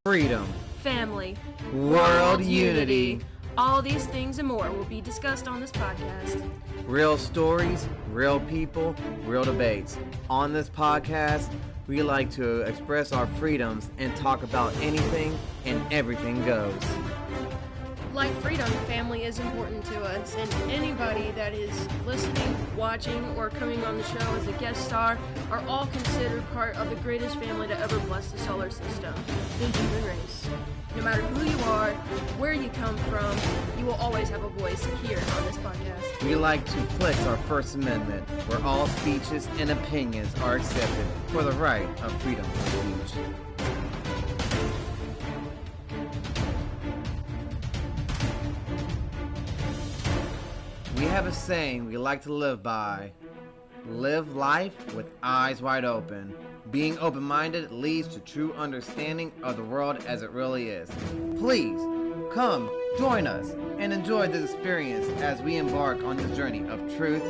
freedom, family, world unity, all these things and more will be discussed on this podcast. real stories, real people, real debates. On this podcast, we like to express our freedoms and talk about anything and everything goes. Like freedom, family is important to us, and anybody that is listening, watching, or coming on the show as a guest star are all considered part of the greatest family to ever bless the solar system, the human race. No matter who you are, where you come from, you will always have a voice here on this podcast. We like to flex our First Amendment, where all speeches and opinions are accepted for the right of freedom of speech. We have a saying we like to live by. Live life with eyes wide open. Being open-minded leads to true understanding of the world as it really is. Please, come, join us, and enjoy this experience as we embark on this journey of truth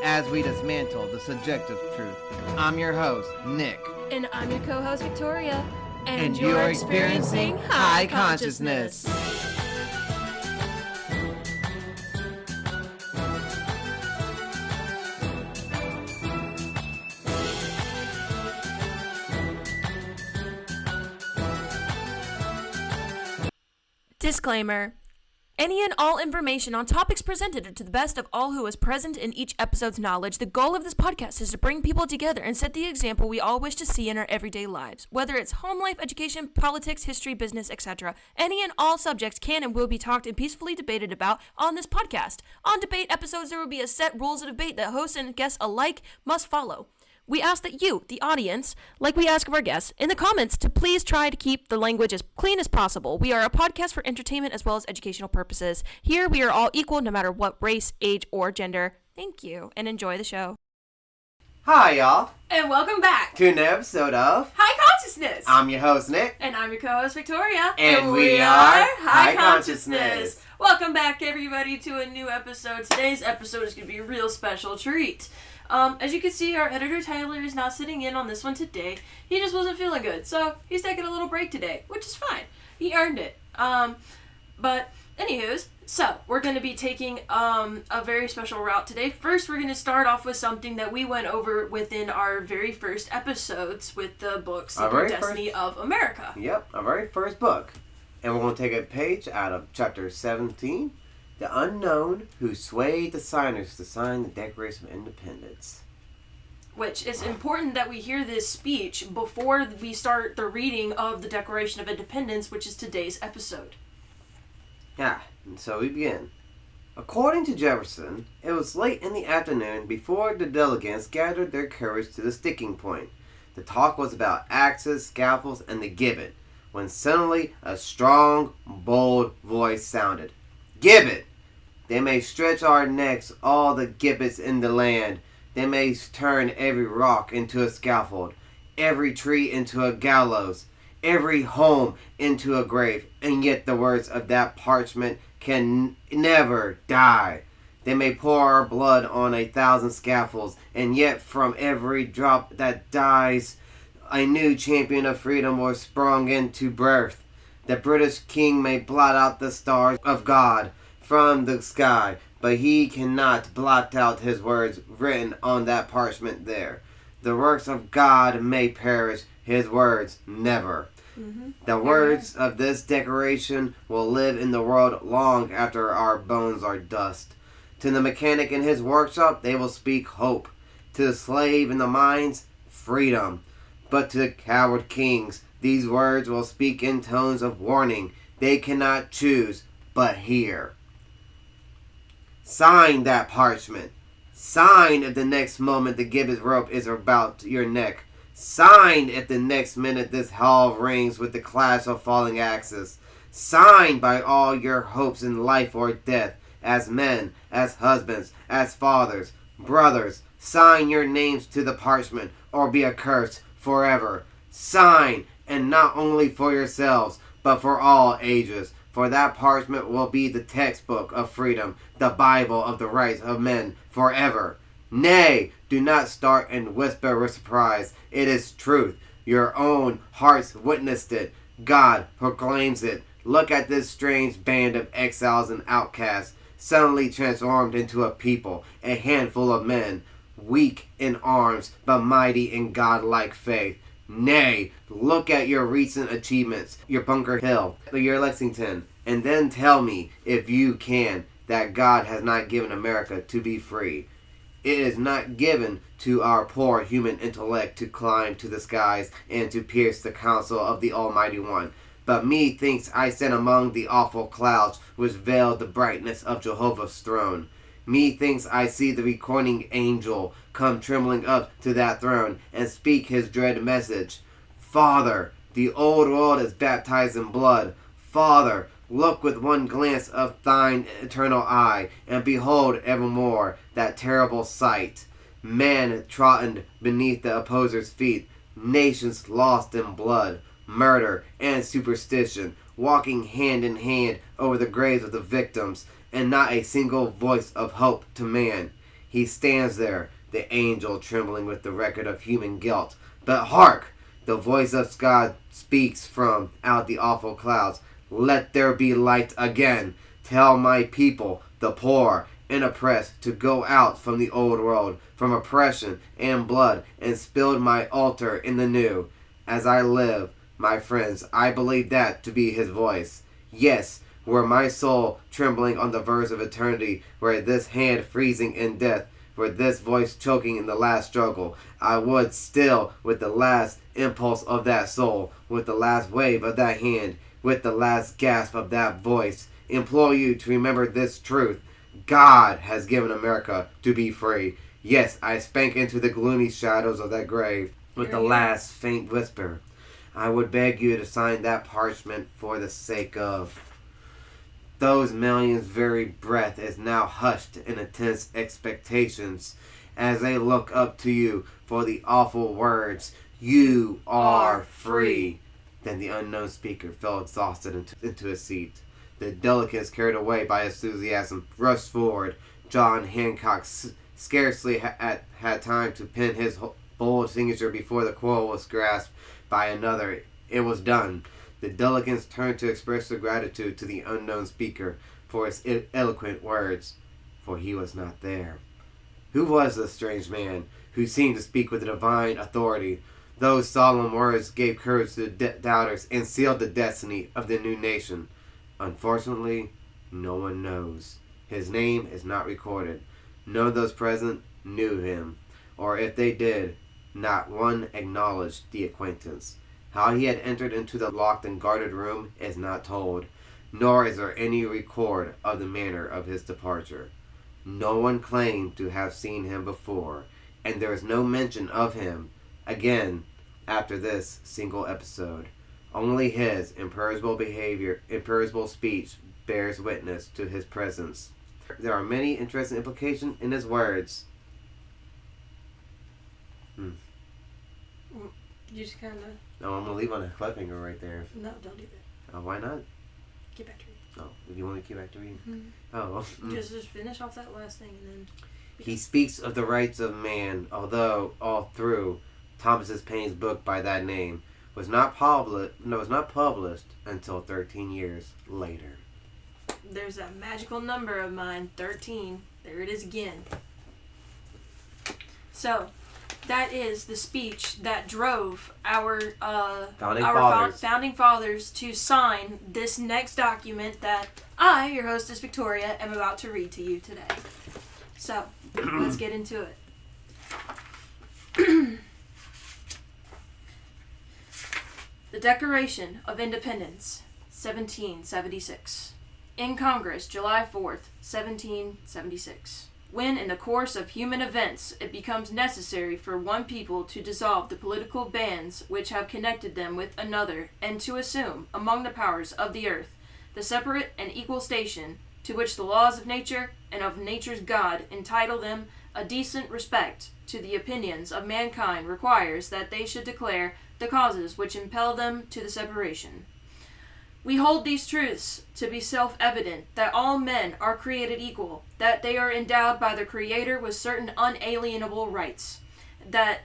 as we dismantle the subjective truth. I'm your host, Nick. And I'm your co-host, Victoria. And you're experiencing high consciousness. Disclaimer. Any and all information on topics presented are to the best of all who is present in each episode's knowledge. The goal of this podcast is to bring people together and set the example we all wish to see in our everyday lives. Whether it's home life, education, politics, history, business, etc. Any and all subjects can and will be talked and peacefully debated about on this podcast. On debate episodes, there will be a set rules of debate that hosts and guests alike must follow. We ask that you, the audience, like we ask of our guests, in the comments to please try to keep the language as clean as possible. We are a podcast for entertainment as well as educational purposes. Here we are all equal no matter what race, age, or gender. Thank you, and enjoy the show. Hi, y'all. And welcome back To an episode of High Consciousness. I'm your host, Nick. And I'm your co-host, Victoria. And we are High Consciousness. Welcome back, everybody, to a new episode. Today's episode is going to be a real special treat. As you can see, our editor Tyler is not sitting in on this one today. He just wasn't feeling good, so he's taking a little break today, which is fine. He earned it. But anywho's, so we're going to be taking a very special route today. First, we're going to start off with something that we went over within our very first episodes with the book Secret Destiny of America. Yep, our very first book. And we're going to take a page out of chapter 17. The unknown who swayed the signers to sign the Declaration of Independence. Which is important that we hear this speech before we start the reading of the Declaration of Independence, which is today's episode. Yeah, and so we begin. According to Jefferson, it was late in the afternoon before the delegates gathered their courage to the sticking point. The talk was about axes, scaffolds, and the gibbet, when suddenly a strong, bold voice sounded. Gibbet! They may stretch our necks all the gibbets in the land. They may turn every rock into a scaffold, every tree into a gallows, every home into a grave, and yet the words of that parchment can never die. They may pour our blood on 1,000 scaffolds, and yet from every drop that dies, a new champion of freedom was sprung into birth. The British king may blot out the stars of God from the sky, but he cannot blot out his words written on that parchment there. The works of God may perish, his words never. The words of this declaration will live in the world long after our bones are dust. To the mechanic in his workshop, they will speak hope. To the slave in the mines, freedom. But to the coward kings, these words will speak in tones of warning. They cannot choose, but hear. Sign that parchment. Sign if the next moment the gibbet rope is about your neck. Sign if the next minute this hall rings with the clash of falling axes. Sign by all your hopes in life or death, as men, as husbands, as fathers, brothers. Sign your names to the parchment, or be accursed forever. Sign, and not only for yourselves, but for all ages. For that parchment will be the textbook of freedom, the Bible of the rights of men forever. Nay, do not start and whisper with surprise. It is truth. Your own hearts witnessed it. God proclaims it. Look at this strange band of exiles and outcasts, suddenly transformed into a people, a handful of men, weak in arms, but mighty in godlike faith. Nay, look at your recent achievements, your Bunker Hill, your Lexington, and then tell me, if you can, that God has not given America to be free. It is not given to our poor human intellect to climb to the skies and to pierce the counsel of the Almighty One. But methinks I stand among the awful clouds which veil the brightness of Jehovah's throne. Methinks I see the recording angel come trembling up to that throne and speak his dread message. Father, the old world is baptized in blood. Father, look with one glance of thine eternal eye, and behold evermore that terrible sight. Man trodden beneath the opposer's feet, nations lost in blood, murder, and superstition, walking hand in hand over the graves of the victims, and not a single voice of hope to man. He stands there, the angel trembling with the record of human guilt. But hark! The voice of God speaks from out the awful clouds. Let there be light again. Tell my people, the poor and oppressed, to go out from the old world, from oppression and blood, and build my altar in the new. As I live, my friends, I believe that to be his voice. Yes, were my soul trembling on the verge of eternity, were this hand freezing in death, were this voice choking in the last struggle, I would still, with the last impulse of that soul, with the last wave of that hand, with the last gasp of that voice, implore you to remember this truth. God has given America to be free. Yes, I spank into the gloomy shadows of that grave with the last faint whisper. I would beg you to sign that parchment for the sake of... Those millions' very breath is now hushed in intense expectations as they look up to you for the awful words, "You are free." Then the unknown speaker fell exhausted into his seat. The delegates, carried away by enthusiasm, rushed forward. John Hancock scarcely had time to pen his bold signature before the quarrel was grasped by another. It was done. The delegates turned to express their gratitude to the unknown speaker for his eloquent words, for he was not there. Who was this strange man who seemed to speak with divine authority? Those solemn words gave courage to the doubters and sealed the destiny of the new nation. Unfortunately, no one knows. His name is not recorded. None of those present knew him, or if they did, not one acknowledged the acquaintance. How he had entered into the locked and guarded room is not told, nor is there any record of the manner of his departure. No one claimed to have seen him before, and there is no mention of him again after this single episode. Only his imperishable speech bears witness to his presence. There are many interesting implications in his words. You just kind of... No, I'm going to leave on a cliffhanger right there. No, don't do that. Why not? Get back to reading. Oh, if you want to get back to reading? Mm-hmm. Oh, well. Just finish off that last thing and then... He speaks of the rights of man, although all through Thomas Paine's book by that name was not published until 13 years later. There's that magical number of mine, 13. There it is again. So, that is the speech that drove our founding fathers to sign this next document that I, your hostess Victoria, am about to read to you today. So, let's get into it. The Declaration of Independence, 1776. In Congress, July 4th, 1776. When in the course of human events it becomes necessary for one people to dissolve the political bands which have connected them with another, and to assume, among the powers of the earth, the separate and equal station to which the laws of nature and of nature's God entitle them, a decent respect to the opinions of mankind requires that they should declare the causes which impel them to the separation. We hold these truths to be self-evident, that all men are created equal, that they are endowed by their Creator with certain unalienable rights, that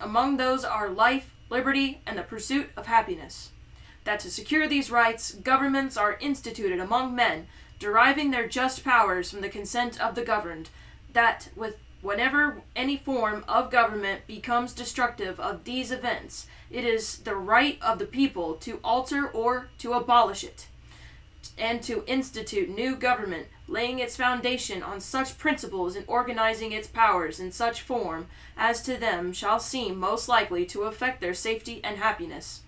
among those are life, liberty, and the pursuit of happiness. that to secure these rights, governments are instituted among men, deriving their just powers from the consent of the governed, that whenever any form of government becomes destructive of these events, it is the right of the people to alter or to abolish it, and to institute new government, laying its foundation on such principles and organizing its powers in such form as to them shall seem most likely to affect their safety and happiness.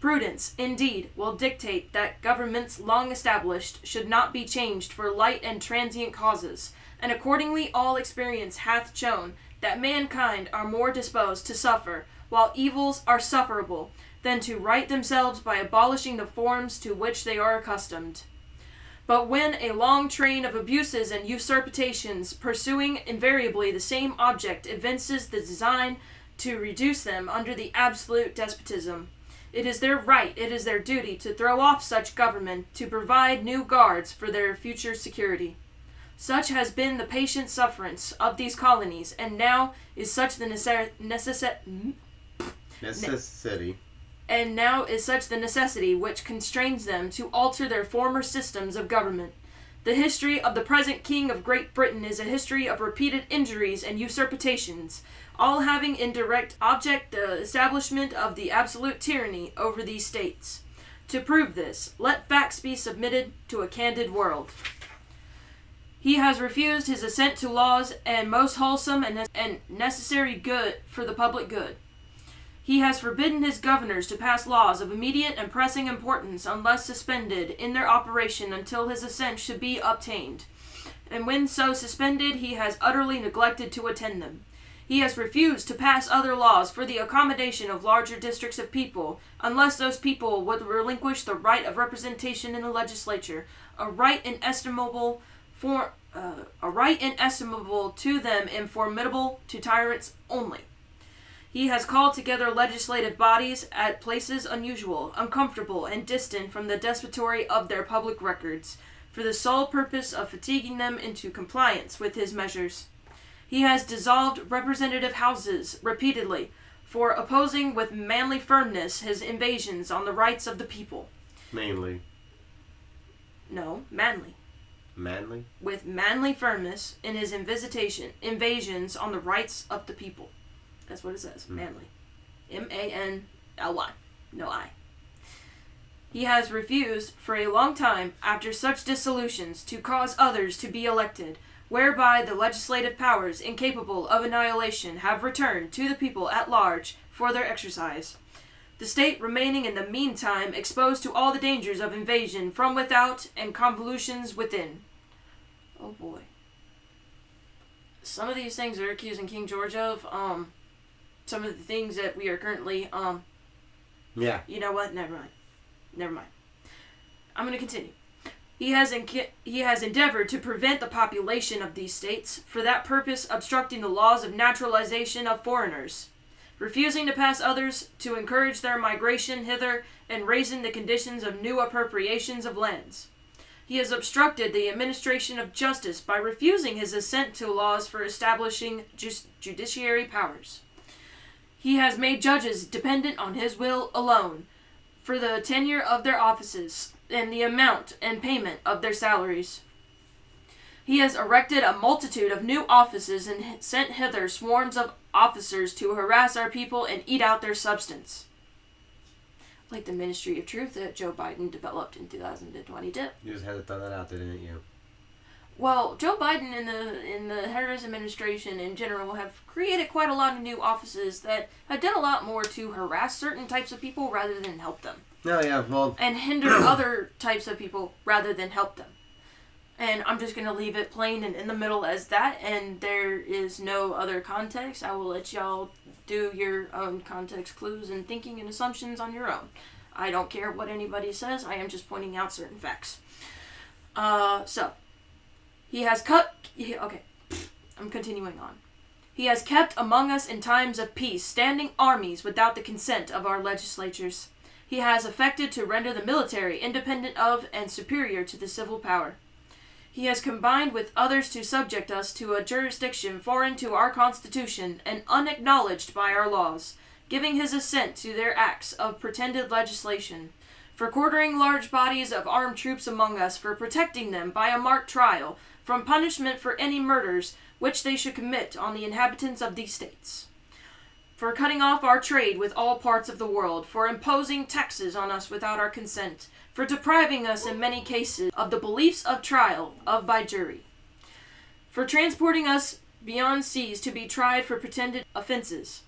Prudence, indeed, will dictate that governments long established should not be changed for light and transient causes, and accordingly all experience hath shown that mankind are more disposed to suffer, while evils are sufferable, than to right themselves by abolishing the forms to which they are accustomed. But when a long train of abuses and usurpations, pursuing invariably the same object, evinces the design to reduce them under the absolute despotism, it is their right, it is their duty to throw off such government, to provide new guards for their future security. Such has been the patient sufferance of these colonies, and now is such the necessity which constrains them to alter their former systems of government. The history of the present King of Great Britain is a history of repeated injuries and usurpations, all having in direct object the establishment of the absolute tyranny over these states. To prove this, let facts be submitted to a candid world. He has refused his assent to laws and most wholesome and necessary good for the public good. He has forbidden his governors to pass laws of immediate and pressing importance unless suspended in their operation until his assent should be obtained. And when so suspended, he has utterly neglected to attend them. He has refused to pass other laws for the accommodation of larger districts of people, unless those people would relinquish the right of representation in the legislature, a right inestimable to them and formidable to tyrants only. He has called together legislative bodies at places unusual, uncomfortable, and distant from the depository of their public records, for the sole purpose of fatiguing them into compliance with his measures. He has dissolved representative houses repeatedly, for opposing with manly firmness his invasions on the rights of the people. Manly. Manly? With manly firmness in his invasions on the rights of the people. That's what it says. Manly. M-A-N-L-Y. No I. He has refused for a long time, after such dissolutions, to cause others to be elected, whereby the legislative powers, incapable of annihilation, have returned to the people at large for their exercise. The state remaining in the meantime exposed to all the dangers of invasion from without and convulsions within. Oh boy. Some of these things they're accusing King George of, some of the things that we are currently, Yeah. You know what? Never mind. I'm going to continue. He has endeavored to prevent the population of these states, for that purpose obstructing the laws of naturalization of foreigners, refusing to pass others to encourage their migration hither, and raising the conditions of new appropriations of lands. He has obstructed the administration of justice by refusing his assent to laws for establishing judiciary powers. He has made judges dependent on his will alone for the tenure of their offices and the amount and payment of their salaries. He has erected a multitude of new offices and sent hither swarms of officers to harass our people and eat out their substance. Like the Ministry of Truth that Joe Biden developed in 2020 did. You just had to throw that out there, didn't you? Well, Joe Biden and the Harris administration in general have created quite a lot of new offices that have done a lot more to harass certain types of people rather than help them. Oh, yeah, well... And hinder other types of people rather than help them. And I'm just going to leave it plain and in the middle as that, and there is no other context. I will let y'all do your own context clues and thinking and assumptions on your own. I don't care what anybody says, I am just pointing out certain facts. I'm continuing on. He has kept among us in times of peace standing armies without the consent of our legislatures. He has affected to render the military independent of and superior to the civil power. He has combined with others to subject us to a jurisdiction foreign to our Constitution and unacknowledged by our laws, giving his assent to their acts of pretended legislation, for quartering large bodies of armed troops among us, for protecting them by a marked trial from punishment for any murders which they should commit on the inhabitants of these states, for cutting off our trade with all parts of the world, for imposing taxes on us without our consent, for depriving us in many cases of the beliefs of trial of by jury, for transporting us beyond seas to be tried for pretended offences,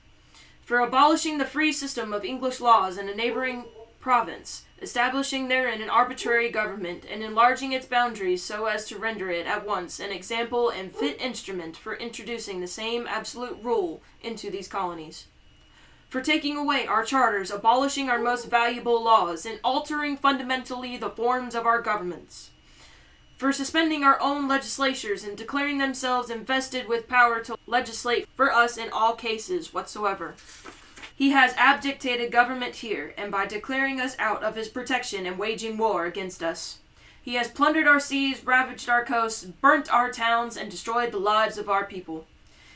for abolishing the free system of English laws in a neighboring province, establishing therein an arbitrary government, and enlarging its boundaries so as to render it at once an example and fit instrument for introducing the same absolute rule into these colonies, for taking away our charters, abolishing our most valuable laws, and altering fundamentally the forms of our governments, for suspending our own legislatures and declaring themselves invested with power to legislate for us in all cases whatsoever. He has abdicated government here, and by declaring us out of his protection and waging war against us, he has plundered our seas, ravaged our coasts, burnt our towns, and destroyed the lives of our people.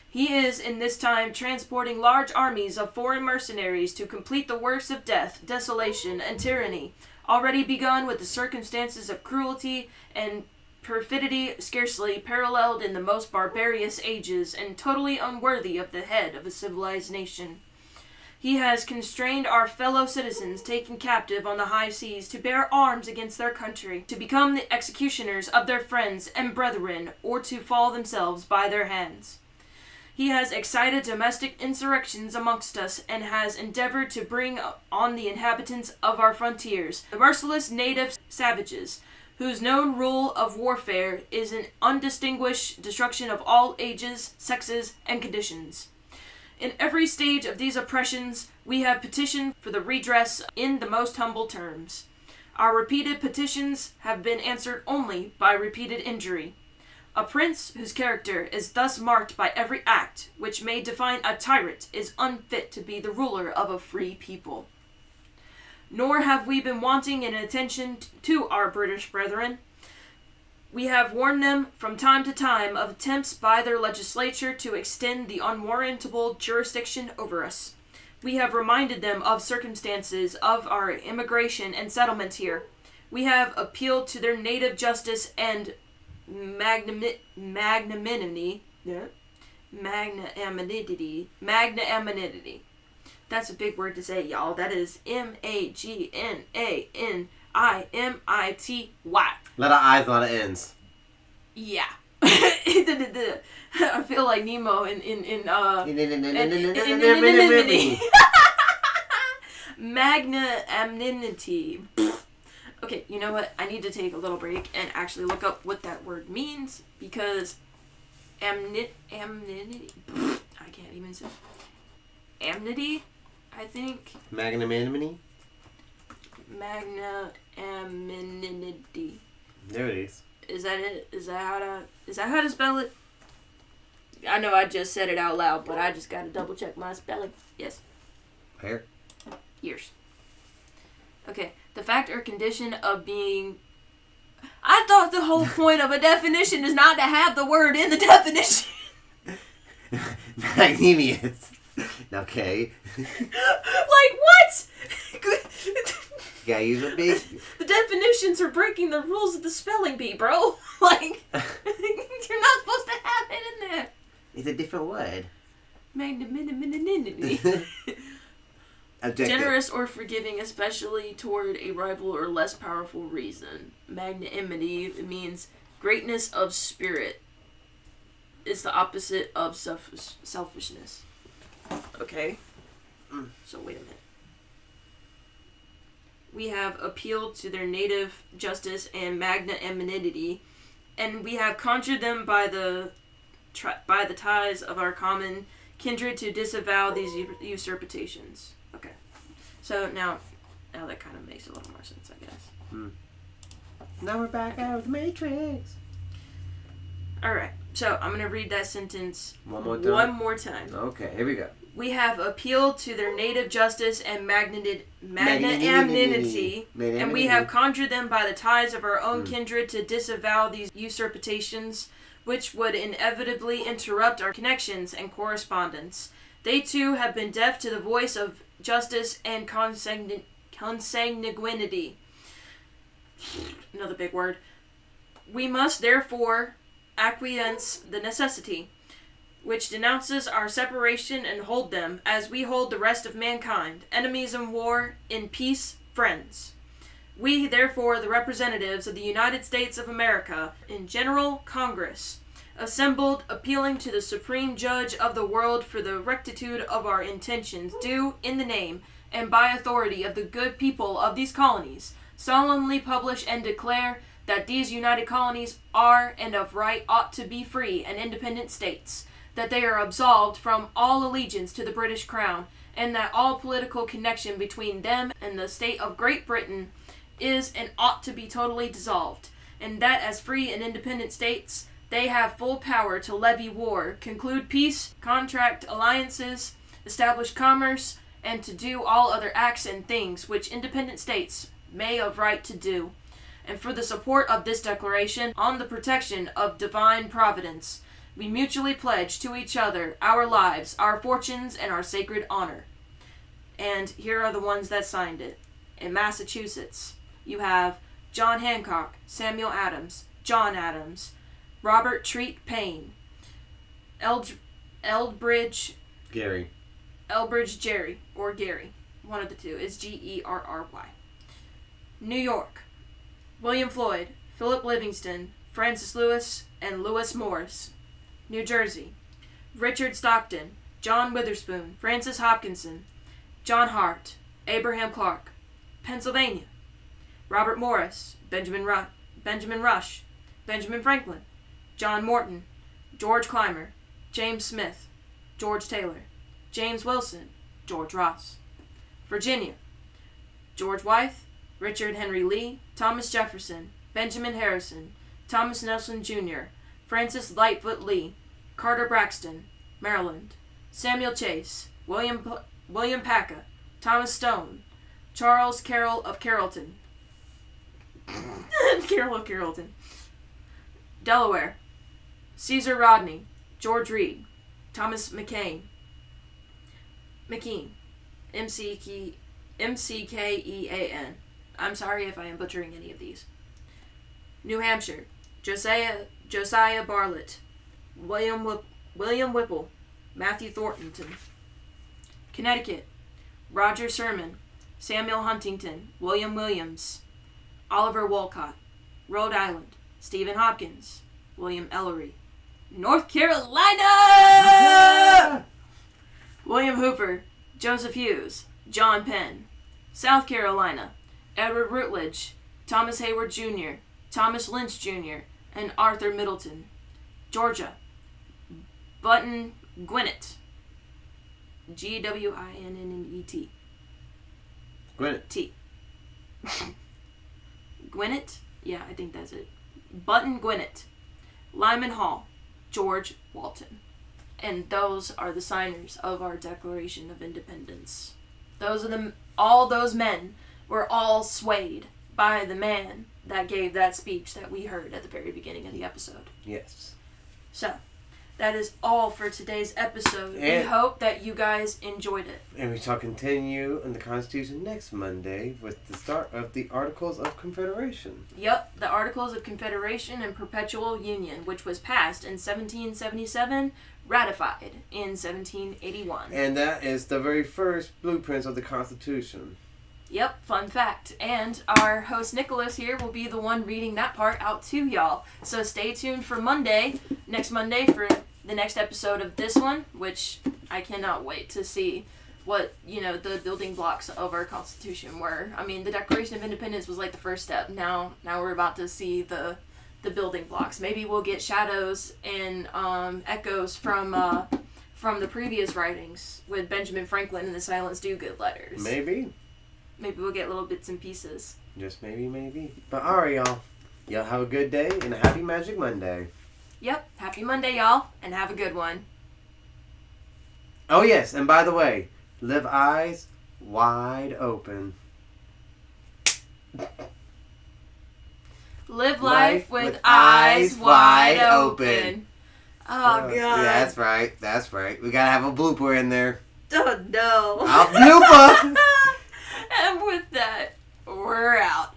He is, in this time, transporting large armies of foreign mercenaries to complete the works of death, desolation, and tyranny, already begun with the circumstances of cruelty and perfidy scarcely paralleled in the most barbarous ages, and totally unworthy of the head of a civilized nation. He has constrained our fellow citizens taken captive on the high seas to bear arms against their country, to become the executioners of their friends and brethren, or to fall themselves by their hands. He has excited domestic insurrections amongst us, and has endeavored to bring on the inhabitants of our frontiers the merciless native savages, whose known rule of warfare is an undistinguished destruction of all ages, sexes, and conditions. In every stage of these oppressions, we have petitioned for the redress in the most humble terms. Our repeated petitions have been answered only by repeated injury. A prince whose character is thus marked by every act which may define a tyrant is unfit to be the ruler of a free people. Nor have we been wanting in attention to our British brethren. We have warned them from time to time of attempts by their legislature to extend the unwarrantable jurisdiction over us. We have reminded them of circumstances of our immigration and settlement here. We have appealed to their native justice and magnanimity. That's a big word to say, y'all. That is MAGNANIMITY. A lot of I's, a lot of N's. Yeah. I feel like Nemo in magnanimity. Okay, you know what? I need to take a little break and actually look up what that word means, because amity. I can't even say amity. I think Magnanimity. Magnanimity. There it is. Is that it? Is that how to spell it? I know I just said it out loud, but I just gotta double check my spelling. Yes. Where? Years. Okay. The fact or condition of being... I thought the whole point of a definition is not to have the word in the definition. Magnanimous. Okay. Like what? Yeah, use a big... The definitions are breaking the rules of the spelling bee, bro. Like, you're not supposed to have it in there. It's a different word. Magnanimity. Generous or forgiving, especially toward a rival or less powerful reason. Magnanimity means greatness of spirit. It's the opposite of selfishness. Okay? So wait a minute. We have appealed to their native justice and magnanimity, and we have conjured them by the ties of our common kindred to disavow these usurpations. Okay. So now that kind of makes a little more sense, I guess. Now we're back out of the Matrix. Alright, so I'm going to read that sentence one more time. Okay, here we go. We have appealed to their native justice and magnanimity, and we have conjured them by the ties of our own kindred to disavow these usurpations, which would inevitably interrupt our connections and correspondence. They too have been deaf to the voice of justice and consanguinity. consanguinity. Another big word. We must therefore acquiesce the necessity, which denounces our separation and hold them, as we hold the rest of mankind, enemies in war, in peace, friends. We, therefore, the representatives of the United States of America, in General Congress, assembled, appealing to the Supreme Judge of the world for the rectitude of our intentions, do, in the name and by authority of the good people of these colonies, solemnly publish and declare that these united colonies are and of right ought to be free and independent states, that they are absolved from all allegiance to the British Crown, and that all political connection between them and the state of Great Britain is and ought to be totally dissolved, and that as free and independent states they have full power to levy war, conclude peace, contract alliances, establish commerce, and to do all other acts and things which independent states may of right to do. And for the support of this declaration, on the protection of divine providence, we mutually pledge to each other our lives, our fortunes, and our sacred honor. And here are the ones that signed it. In Massachusetts, you have John Hancock, Samuel Adams, John Adams, Robert Treat Payne, Elbridge Jerry, or Gary. One of the two. It's Gerry. New York, William Floyd, Philip Livingston, Francis Lewis, and Lewis Morris. New Jersey, Richard Stockton, John Witherspoon, Francis Hopkinson, John Hart, Abraham Clark. Pennsylvania, Robert Morris, Benjamin Rush, Benjamin Franklin, John Morton, George Clymer, James Smith, George Taylor, James Wilson, George Ross. Virginia, George Wythe, Richard Henry Lee, Thomas Jefferson, Benjamin Harrison, Thomas Nelson Jr., Francis Lightfoot Lee, Carter Braxton. Maryland, Samuel Chase, William Paca, Thomas Stone, Charles Carroll of Carrollton. Carroll of Carrollton. Delaware, Caesar Rodney, George Reed, Thomas McKean, McKean. I'm sorry if I am butchering any of these. New Hampshire, Josiah Bartlett, William Whipple, Matthew Thornton. Connecticut, Roger Sherman, Samuel Huntington, William Williams, Oliver Wolcott. Rhode Island, Stephen Hopkins, William Ellery. North Carolina! William Hooper, Joseph Hughes, John Penn. South Carolina, Edward Rutledge, Thomas Hayward Jr., Thomas Lynch Jr., and Arthur Middleton. Georgia, Button Gwinnett, Gwinnet. Gwinnett. T. Gwinnett? Yeah, I think that's it. Button Gwinnett. Lyman Hall, George Walton. And those are the signers of our Declaration of Independence. Those are all those men were all swayed by the man that gave that speech that we heard at the very beginning of the episode. Yes. So, that is all for today's episode. We hope that you guys enjoyed it. And we shall continue in the Constitution next Monday with the start of the Articles of Confederation. Yep, the Articles of Confederation and Perpetual Union, which was passed in 1777, ratified in 1781. And that is the very first blueprints of the Constitution. Yep, fun fact. And our host Nicholas here will be the one reading that part out to y'all. So stay tuned for next Monday for the next episode of this one, which I cannot wait to see what, the building blocks of our Constitution were. I mean, the Declaration of Independence was like the first step. Now we're about to see the building blocks. Maybe we'll get shadows and echoes from the previous writings with Benjamin Franklin and the Silence Do Good letters. Maybe we'll get little bits and pieces. Just maybe. But alright, y'all. Y'all have a good day and a happy Magic Monday. Yep. Happy Monday, y'all, and have a good one. Oh, yes. And by the way, live eyes wide open. Live life with eyes wide open. Oh, God. Yeah, that's right. We gotta have a blooper in there. Oh, no. A blooper! And with that, we're out.